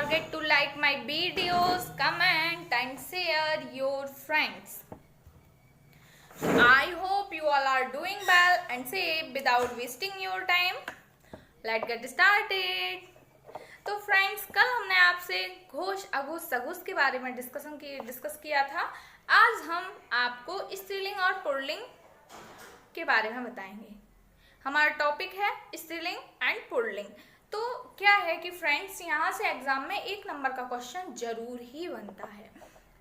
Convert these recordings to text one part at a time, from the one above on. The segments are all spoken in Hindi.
forget to like my videos, comment and share your friends. I hope you all are doing well and safe without wasting your time. Let's get started. तो फ्रेंड्स, कल हमने आपसे घोष अघोष सघोष के बारे में डिस्कस किया था। आज हम आपको स्त्रीलिंग और पुल्लिंग के बारे में बताएंगे। हमारा टॉपिक है स्त्रीलिंग एंड पुल्लिंग। तो क्या है कि फ्रेंड्स, यहाँ से एग्जाम में 1 नंबर का क्वेश्चन जरूर ही बनता है,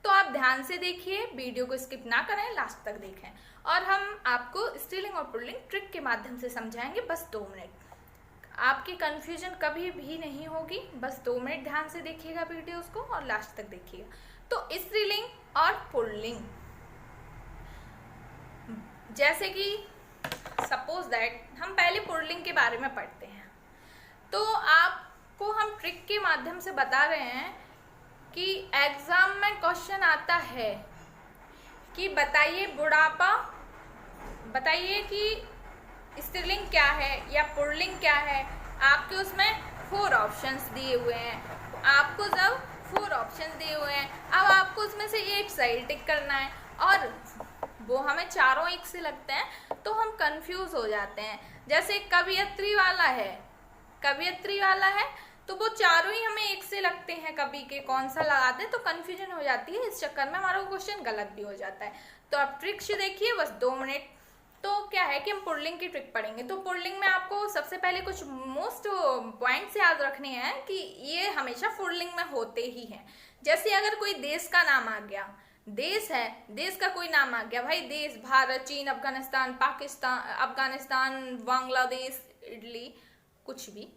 तो आप ध्यान से देखिए, वीडियो को स्किप ना करें, लास्ट तक देखें और हम आपको स्त्रीलिंग और पुल्लिंग ट्रिक के माध्यम से समझाएंगे। बस 2 मिनट, आपकी कंफ्यूजन कभी भी नहीं होगी। बस 2 मिनट ध्यान से देखिएगा वीडियोस को और लास्ट तक देखिएगा। तो स्त्रीलिंग और पुल्लिंग, जैसे कि सपोज दैट हम पहले पुल्लिंग के बारे में पढ़ते हैं, तो आपको हम ट्रिक के माध्यम से बता रहे हैं कि एग्जाम में क्वेश्चन आता है कि बताइए बुढ़ापा, बताइए कि स्त्रीलिंग क्या है या पुल्लिंग क्या है। आपके उसमें 4 ऑप्शंस दिए हुए हैं। आपको जब 4 ऑप्शंस दिए हुए हैं, अब आपको उसमें से एक सही टिक करना है और वो हमें चारों एक से लगते हैं तो हम कंफ्यूज हो जाते हैं। जैसे कवियत्री वाला है तो वो चारों ही हमें एक से लगते हैं, कवि के कौन सा लगाते हैं तो कंफ्यूजन हो जाती है। इस चक्कर में हमारा क्वेश्चन गलत भी हो जाता है। तो आप ट्रिक से देखिए, बस 2 मिनट। तो क्या है कि हम पुल्लिंग की ट्रिक पढ़ेंगे। तो पुल्लिंग में आपको सबसे पहले कुछ मोस्ट पॉइंट्स याद रखने हैं कि ये हमेशा पुल्लिंग में होते ही हैं। जैसे अगर कोई देश का नाम आ गया, देश है, देश का कोई नाम आ गया, भाई देश भारत, चीन, अफगानिस्तान, पाकिस्तान, अफगानिस्तान, बांग्लादेश, इटली, कुछ भी,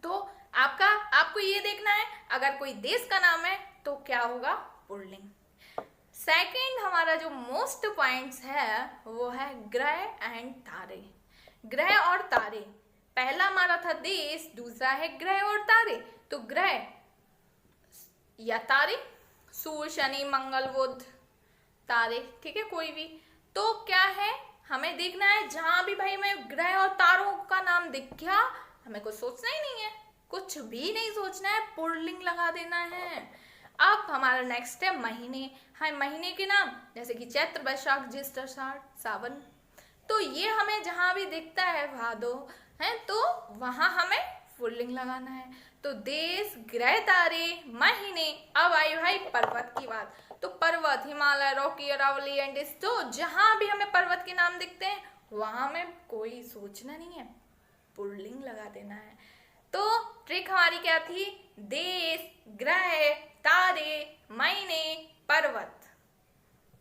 तो आपको ये देखना है अगर कोई देश का नाम है तो क्या होगा, पुल्लिंग। सेकंड हमारा जो मोस्ट पॉइंट्स है वो है ग्रह एंड तारे। ग्रह और तारे, पहला हमारा था देश, दूसरा है ग्रह और तारे। तो ग्रह या तारे, सूर्य, शनि, मंगल, बुध, तारे, ठीक है, कोई भी। तो क्या है, हमें देखना है जहां भी भाई हमें ग्रह और तारों का नाम दिख गया, हमें कुछ सोचना ही नहीं है, कुछ भी नहीं सोचना है, पुल्लिंग लगा देना है। अब हमारा नेक्स्ट है महीने। हाँ, महीने के नाम जैसे कि चैत्र, वैशाख, ज्येष्ठ, आषाढ़, सावन। तो ये हमें जहां भी दिखता है भादो है तो वहां हमें पुल्लिंग लगाना है। तो देश, ग्रह, तारे, महीने। अब आई भाई पर्वत की बात। तो पर्वत, हिमालय, रॉकी, अरावली, एंडीज, तो जहां भी हमें पर्वत के नाम दिखते हैं वहां हमें कोई सोचना नहीं है, पुल्लिंग लगा देना है। तो ट्रिक हमारी क्या थी, देश, ग्रह, तारे, महीने, पर्वत,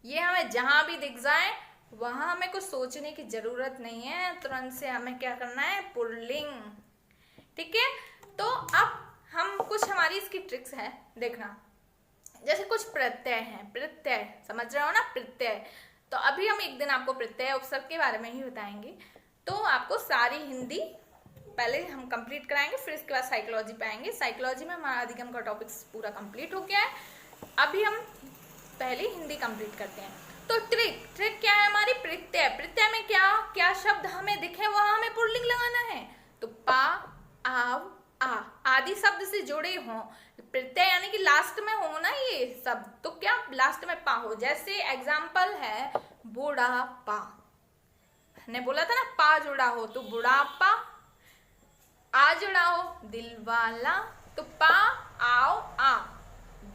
ये हमें जहां भी दिख जाए वहां हमें कुछ सोचने की जरूरत नहीं है, तुरंत से हमें क्या करना है, पुल्लिंग। ठीक है। तो अब हम कुछ हमारी इसकी ट्रिक्स है, देखना। जैसे कुछ प्रत्यय हैं, प्रत्यय समझ रहे हो ना, प्रत्यय। तो अभी हम एक दिन आपको प्रत्यय उपसर्ग के बारे में ही बताएंगे। तो आपको सारी हिंदी पहले हम कंप्लीट कराएंगे, फिर इसके बाद साइकोलॉजी पे आएंगे। साइकोलॉजी में हमारा अधिगम का टॉपिक पूरा कंप्लीट हो गया है। अभी हम पहले हिंदी कंप्लीट करते हैं। तो ट्रिक क्या है हमारी, प्रत्यय। प्रत्यय में क्या क्या शब्द हमें दिखे वहां हमें पुल्लिंग लगाना है। तो पा, आव, आ आदि शब्द से जुड़े हों, प्रत्यय यानी कि लास्ट में हो ना ये शब्द, तो क्या लास्ट में पा हो। जैसे एग्जाम्पल है बुढ़ापा, ने बोला था ना पा जुड़ा हो, तो बुढ़ापा। आ जुड़ा हो, दिलवाला, तो पा, आओ, आ।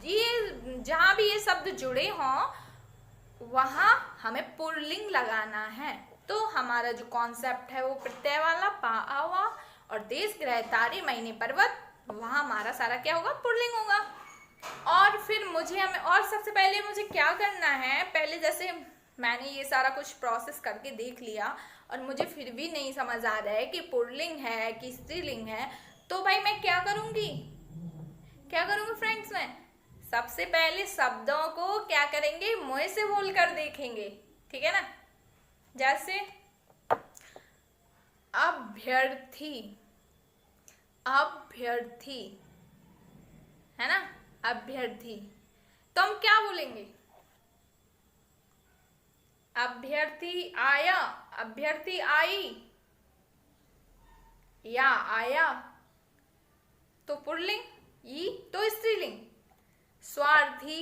ये जहां भी ये शब्द जुड़े हों वहां हमें पुल्लिंग लगाना है। तो हमारा जो कॉन्सेप्ट है वो प्रत्यय वाला, पा, आओ, आ, और देश, ग्रह, तारे, महीने, पर्वत, वहां हमारा सारा क्या होगा, पुल्लिंग होगा। और फिर और सबसे पहले मुझे क्या करना है, पहले जैसे मैंने ये सारा कुछ प्रोसेस करके देख लिया और मुझे फिर भी नहीं समझ आ रहा है कि पुल्लिंग है कि स्त्रीलिंग है, तो भाई मैं क्या करूंगी फ्रेंड्स, मैं सबसे पहले शब्दों को क्या करेंगे, मुंह से बोल कर देखेंगे, ठीक है ना। जैसे अभ्यर्थी, अभ्यर्थी है ना, अभ्यर्थी, तो हम क्या बोलेंगे, अभ्यर्थी आया, अभ्यर्थी आई या आया, तो पुल्लिंग। ई तो स्त्रीलिंग। स्वार्थी,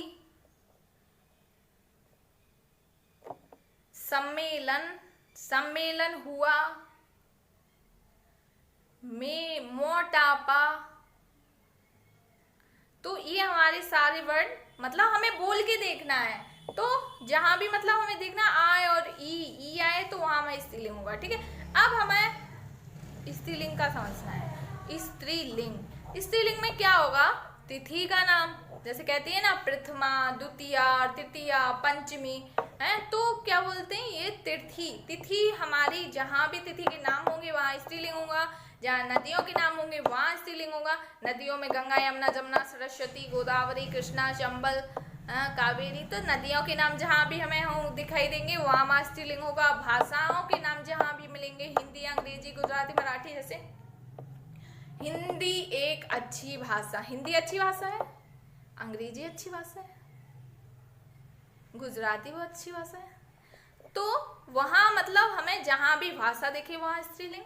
सम्मेलन, सम्मेलन हुआ। में मोटापा। तो ये हमारे सारे वर्ड मतलब हमें बोल के देखना है, तो जहां भी मतलब हमें देखना आय और ई आए तो वहां हमें स्त्रीलिंग होगा। ठीक है, अब हमें स्त्रीलिंग का समझना है। स्त्रीलिंग, स्त्रीलिंग में क्या होगा? तिथि का नाम, जैसे कहते हैं ना प्रथमा, द्वितीया, तृतीया, पंचमी है, तो क्या बोलते हैं ये तिथि। तिथि हमारी जहां भी तिथि के नाम होंगे वहां स्त्रीलिंग होगा। जहाँ नदियों के नाम होंगे वहां स्त्रीलिंग होगा। नदियों में गंगा, यमुना, जमुना, सरस्वती, गोदावरी, कृष्णा, चंबल, कावेरी। तो नदियों के नाम जहाँ भी हमें दिखाई देंगे वहां स्त्रीलिंग होगा। भाषाओं के नाम जहाँ भी मिलेंगे, हिंदी, अंग्रेजी, गुजराती, मराठी, जैसे हिंदी एक अच्छी भाषा, हिंदी अच्छी भाषा है, अंग्रेजी अच्छी भाषा है, गुजराती बहुत अच्छी भाषा है। तो वहां मतलब हमें जहां भी भाषा देखे वहां स्त्रीलिंग,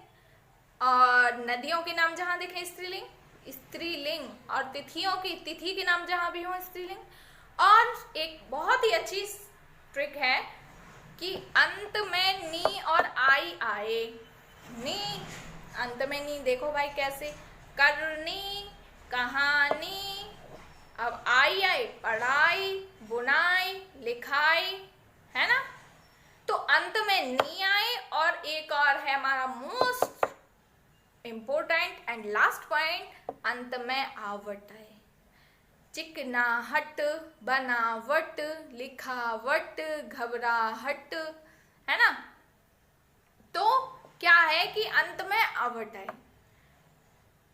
और नदियों के नाम जहां देखें स्त्रीलिंग, स्त्रीलिंग, और तिथियों की तिथि के नाम जहां भी हो स्त्रीलिंग। और एक बहुत ही अच्छी ट्रिक है कि अंत में नी और आई आए। नी, अंत में नी, देखो भाई कैसे, करनी, कहानी। अब आई आए, पढ़ाई, बुनाई, लिखाई, है ना। तो अंत में नी आए, और एक और है हमारा most important and last point, अंत में आवट आए। चिकनाहट, बनावट, लिखावट, घबराहट, है ना। तो क्या है कि अंत में आवट आए।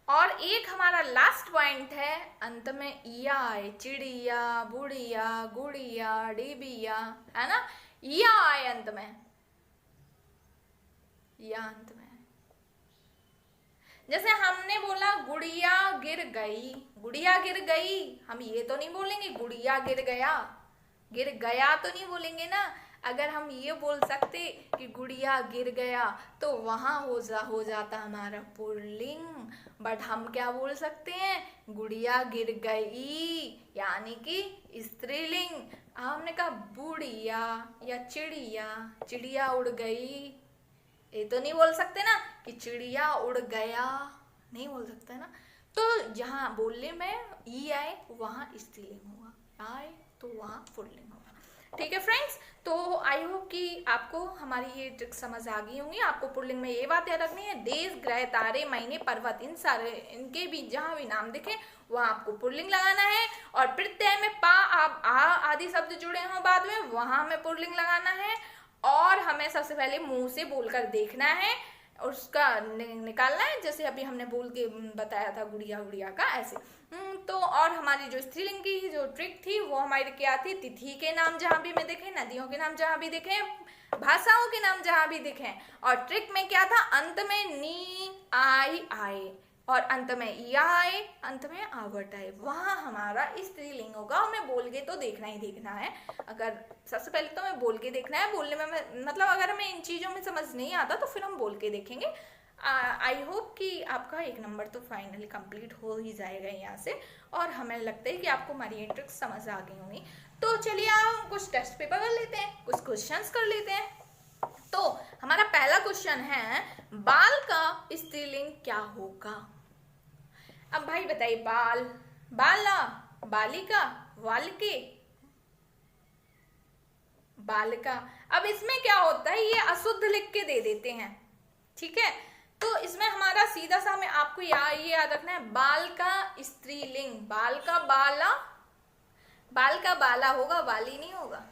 और एक हमारा लास्ट पॉइंट है, अंत में इया आए। चिड़िया, बुढ़िया, गुड़िया, डिबिया, है ना, या आए अंत में, या अंत में। जैसे हमने बोला गुड़िया गिर गई, गुड़िया गिर गई, हम ये तो नहीं बोलेंगे गुड़िया गिर गया, गिर गया तो नहीं बोलेंगे ना। अगर हम ये बोल सकते कि गुड़िया गिर गया तो वहां हो जाता हमारा पुल्लिंग। बट हम क्या बोल सकते हैं, गुड़िया गिर गई यानी कि स्त्रीलिंग। हमने कहा बुढ़िया या चिड़िया, चिड़िया उड़ गई, ये तो नहीं बोल सकते ना कि चिड़िया उड़ गया, नहीं बोल सकते ना। तो जहाँ बोलने में ई आए वहां स्त्रीलिंग होगा, आए तो वहां पुल्लिंग होगा। ठीक है फ्रेंड्स, तो आई होप कि आपको हमारी ये ट्रिक समझ आ गई होंगी। आपको पुल्लिंग में ये बात याद रखनी है, देश, ग्रह, तारे, महीने, पर्वत, इन सारे इनके भी जहाँ भी नाम दिखे वहाँ आपको पुल्लिंग लगाना है। और प्रत्यय में पा, आ आदि शब्द जुड़े हों बाद में, वहां हमें पुल्लिंग लगाना है। और हमें सबसे पहले मुंह से बोलकर देखना है और उसका निकालना है, जैसे अभी हमने बोल के बताया था गुड़िया गुड़िया का, ऐसे। तो और हमारी जो स्त्रीलिंग की जो ट्रिक थी वो हमारी क्या थी, तिथि के नाम जहां भी में देखें, नदियों के नाम जहां भी देखें, भाषाओं के नाम जहां भी दिखें। और ट्रिक में क्या था, अंत में नी आई आए और अंत में या आए, अंत में आवट आए, वहां हमारा स्त्रीलिंग होगा। हमें बोल के तो देखना ही देखना है। अगर सबसे पहले तो हमें बोल के देखना है, बोलने में मतलब अगर हमें इन चीजों में समझ नहीं आता तो फिर हम बोल के देखेंगे। आई होप कि आपका 1 नंबर तो फाइनली कंप्लीट हो ही जाएगा यहाँ से। और हमें लगता है कि आपको हमारी ये ट्रिक्स समझ आ गई होंगी। तो चलिए हम कुछ टेस्ट पेपर कर लेते हैं, कुछ क्वेश्चंस कर लेते हैं। तो हमारा पहला क्वेश्चन है, बाल का स्त्रीलिंग क्या होगा। अब भाई बताइए, बाल, बाला, बालिका, बालिके, बालिका। अब इसमें क्या होता है, ये अशुद्ध लिख के दे देते हैं, ठीक है। तो इसमें हमारा सीधा सा हमें आपको ये याद रखना है, बाल का स्त्रीलिंग, बाल का बाला, बाल का बाला होगा, बाली नहीं होगा।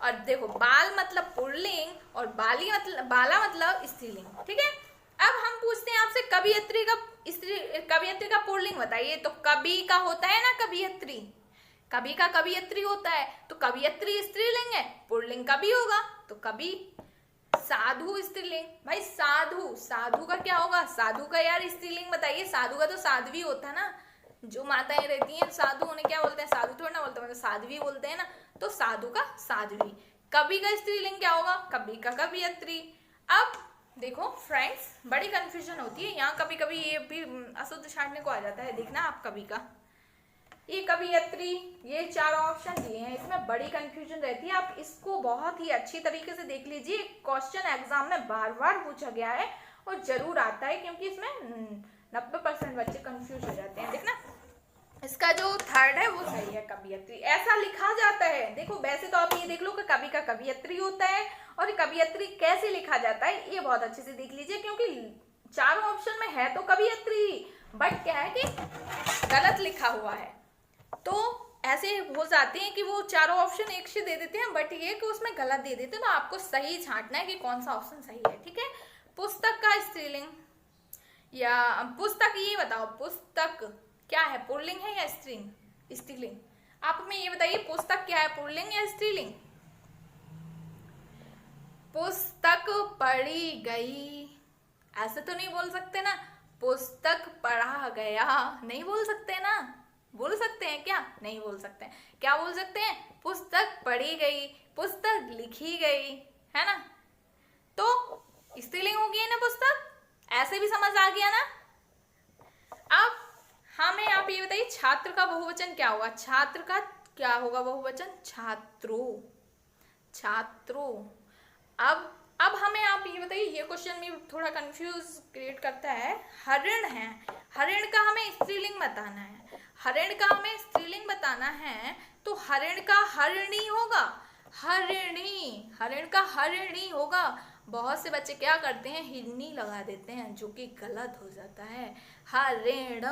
और देखो बाल मतलब पुल्लिंग और बाली मतलब बाला मतलब स्त्रीलिंग, ठीक है। अब हम पूछते हैं आपसे, कवियत्री का पुल्लिंग बताइए। तो कवि का होता है ना कवियत्री, कवि का कवियत्री होता है, तो कवियत्री स्त्रीलिंग है, पुल्लिंग कवि होगा, तो कवि। साधु स्त्रीलिंग, भाई साधु, साधु का क्या होगा, साधु का यार स्त्रीलिंग बताइए। साधु का तो साध्वी होता है ना, जो माताएं रहती हैं साधु, उन्हें क्या बोलते हैं, साधु थोड़ा ना बोलते हैं, मतलब साध्वी बोलते हैं ना। तो साधु का साध्वी। कवि का स्त्रीलिंग क्या होगा, कवि का कवियत्री। अब देखो फ्रेंड्स, बड़ी कंफ्यूजन होती है यहाँ, कभी कभी ये भी अशुद्ध छांटने को आ जाता है, देखना आप कवि का। ये कवियत्री, ये चारों ऑप्शन दिए हैं, इसमें बड़ी कंफ्यूजन रहती है। आप इसको बहुत ही अच्छी तरीके से देख लीजिए, क्वेश्चन एग्जाम में बार बार पूछा गया है और जरूर आता है, क्योंकि इसमें 90% बच्चे कंफ्यूज हो जाते हैं। देखना, इसका जो थर्ड है वो सही है, कवियत्री ऐसा लिखा जाता है। देखो वैसे तो आप ये देख लो कि कवि का कवियत्री होता है, और कवियत्री कैसे लिखा जाता है ये बहुत अच्छे से देख लीजिए, क्योंकि चारों ऑप्शन में है तो कवियत्री, बट क्या है कि गलत लिखा हुआ है। तो ऐसे हो जाते हैं कि वो चारों ऑप्शन एक से दे देते हैं, बट ये कि उसमें गलत दे देते हैं। तो आपको सही छांटना है कि कौन सा ऑप्शन सही है, ठीक है। पुस्तक का स्त्रीलिंग, या पुस्तक, ये बताओ पुस्तक क्या है, पुल्लिंग है या स्त्रीलिंग? आप हमें ये बताइए, पुस्तक क्या है, पुल्लिंग या स्त्रीलिंग? पुस्तक पढ़ी गई, ऐसे तो नहीं बोल सकते ना। पुस्तक पढ़ा गया, नहीं बोल सकते ना। बोल सकते हैं क्या? नहीं बोल सकते। क्या बोल सकते हैं? पुस्तक पढ़ी गई, पुस्तक लिखी गई, है ना। तो स्त्रीलिंग हो गई ना पुस्तक, ऐसे भी समझ आ गया ना। अब हमें आप ये बताइए, छात्र का बहुवचन क्या होगा? छात्र का क्या होगा बहुवचन? छात्रों, छात्रों। अब हमें आप ये बताइए, ये क्वेश्चन भी थोड़ा कंफ्यूज क्रिएट करता है। हरिण है, हरिण का हमें स्त्रीलिंग बताना है, हरिण का हमें स्त्रीलिंग बताना है, तो हरिण का हरिणी होगा, हरिणी, हरिण का हरिणी होगा। बहुत से बच्चे क्या करते हैं, हिरनी लगा देते हैं, जो कि गलत हो जाता है। हरिण,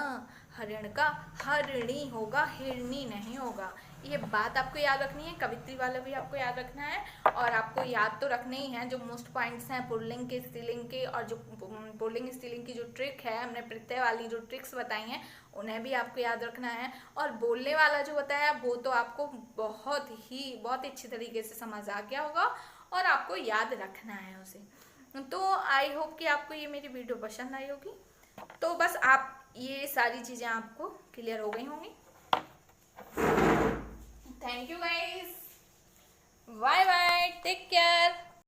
हरिण का हरिणी होगा, हिरनी नहीं होगा। ये बात आपको याद रखनी है, कवित्री वाला भी आपको याद रखना है, और आपको याद तो रखने ही है जो मोस्ट पॉइंट्स हैं पुल्लिंग के, स्त्रीलिंग के, और जो पुल्लिंग स्त्रीलिंग की जो ट्रिक है, हमने प्रत्यय वाली जो ट्रिक्स बताई हैं उन्हें भी आपको याद रखना है। और बोलने वाला जो बताया वो तो आपको बहुत ही अच्छी तरीके से समझ आ गया होगा, और आपको याद रखना है उसे। तो आई होप कि आपको ये मेरी वीडियो पसंद आई होगी। तो बस आप ये सारी चीज़ें आपको क्लियर हो गई होंगी। Thank you guys, bye bye, take care.